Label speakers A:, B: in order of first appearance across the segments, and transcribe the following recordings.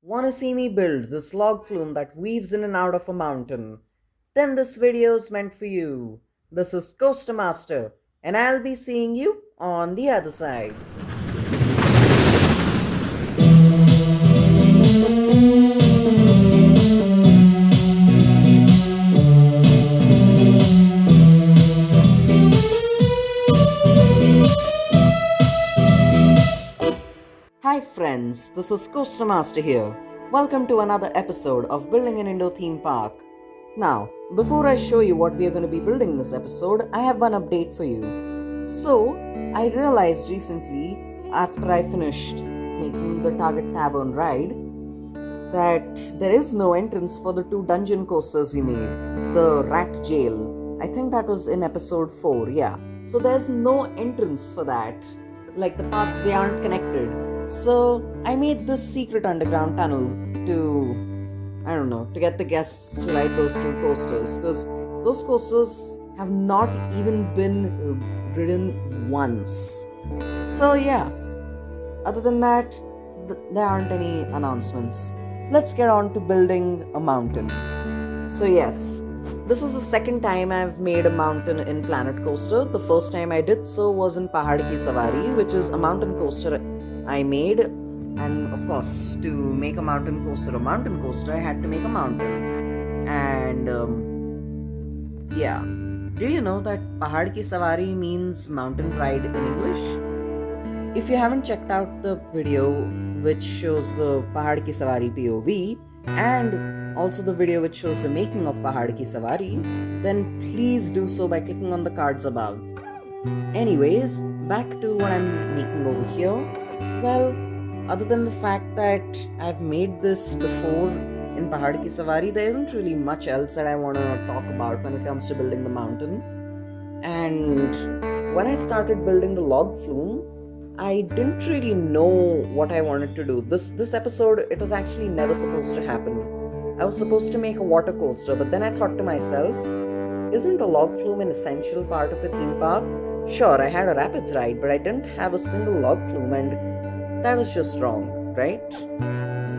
A: Want to see me build this log flume that weaves in and out of a mountain? Then this video is meant for you. This is Coaster Master, and I'll be seeing you on the other side. Hi friends, this is Coaster Master here. Welcome to another episode of Building an Indoor Theme Park. Now, before I show you what we are going to be building this episode, I have one update for you. So, I realized recently, after I finished making the Target Tavern ride, that there is no entrance for the two dungeon coasters we made, the Rat Jail. I think that was in episode 4, yeah. So there's no entrance for that. Like the paths, they aren't connected. So I made this secret underground tunnel to get the guests to ride those two coasters, because those coasters have not even been ridden once. So yeah, other than that, there aren't any announcements. Let's get on to building a mountain. So yes, this is the second time I've made a mountain in Planet Coaster. The first time I did so was in Pahad Ki Savari, which is a mountain coaster I made. And of course, to make a mountain coaster, I had to make a mountain. And yeah, do you know that Pahad Ki Savari means mountain ride in English? If you haven't checked out the video which shows the Pahad Ki Savari POV and also the video which shows the making of Pahad Ki Savari, then please do so by clicking on the cards above. Anyways, back to what I'm making over here. Well, other than the fact that I've made this before in Pahad Ki Savari, there isn't really much else that I want to talk about when it comes to building the mountain. And when I started building the Log Flume, I didn't really know what I wanted to do. This episode, it was actually never supposed to happen. I was supposed to make a water coaster, but then I thought to myself, isn't a log flume an essential part of a theme park? Sure, I had a rapids ride, but I didn't have a single log flume, and that was just wrong, right?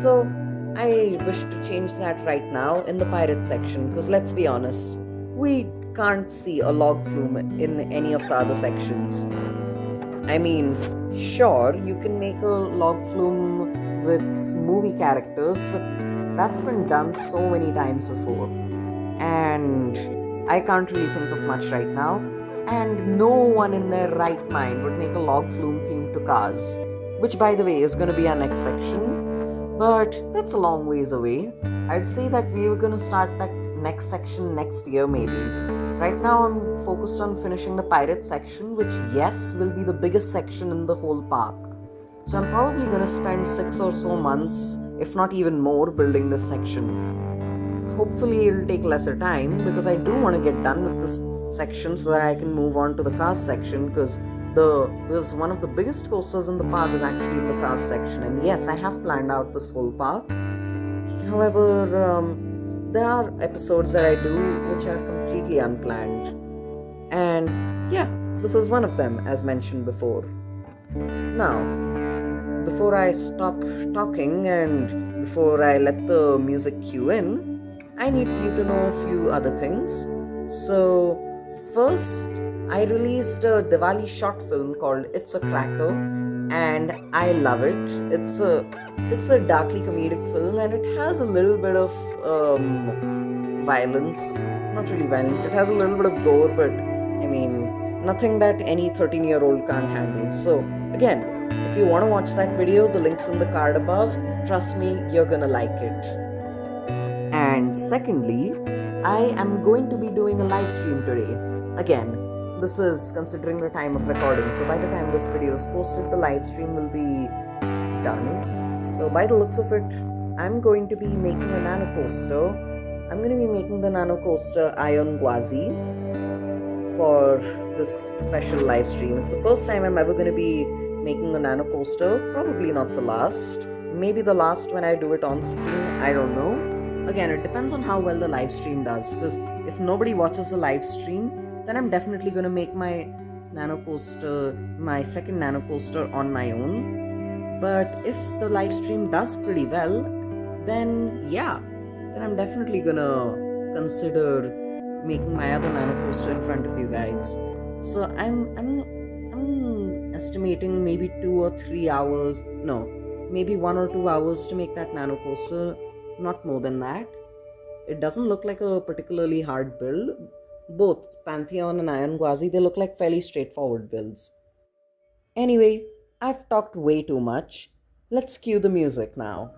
A: So I wish to change that right now in the pirate section, because let's be honest, we can't see a log flume in any of the other sections. I mean, sure, you can make a log flume with movie characters, but that's been done so many times before. And I can't really think of much right now. And no one in their right mind would make a log flume theme to cars, which by the way is going to be our next section. But that's a long ways away. I'd say that we were going to start that next section next year maybe. Right now I'm focused on finishing the pirate section, which yes, will be the biggest section in the whole park. So I'm probably going to spend 6 or so months, if not even more, building this section. Hopefully it'll take lesser time, because I do want to get done with this section so that I can move on to the cars section, because one of the biggest coasters in the park is actually in the cars section. And yes, I have planned out this whole park. However, there are episodes that I do which are completely unplanned. And yeah, this is one of them, as mentioned before. Now, before I stop talking and before I let the music cue in, I need you to know a few other things. So, first, I released a Diwali short film called It's a Cracker, and I love it. It's a darkly comedic film, and it has a little bit of violence. Not really violence, it has a little bit of gore, but I mean, nothing that any 13-year-old can't handle. So, again, if you want to watch that video, the link's in the card above. Trust me, you're gonna like it. And secondly, I am going to be doing a live stream today. Again, this is considering the time of recording, so by the time this video is posted, the live stream will be done. So by the looks of it, I'm going to be making a nano coaster. I'm going to be making the nano coaster Ion Gwazi for this special live stream. It's the first time I'm ever going to be making the nano coaster, probably not the last. Maybe the last when I do it on screen, I don't know. Again, it depends on how well the live stream does, because if nobody watches the live stream, then I'm definitely going to make my second nano coaster on my own. But if the live stream does pretty well, then yeah, then I'm definitely gonna consider making my other nano coaster in front of you guys. So I'm estimating maybe 2 or 3 hours. No, maybe 1 or 2 hours to make that nano coaster. Not more than that. It doesn't look like a particularly hard build. Both Pantheon and Iron Gwazi, they look like fairly straightforward builds. Anyway, I've talked way too much. Let's cue the music now.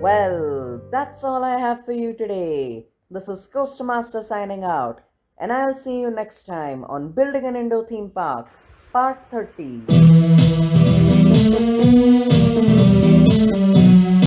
A: Well, that's all I have for you today. This is Coaster Master signing out, and I'll see you next time on Building an Indoor Theme Park, Part 30.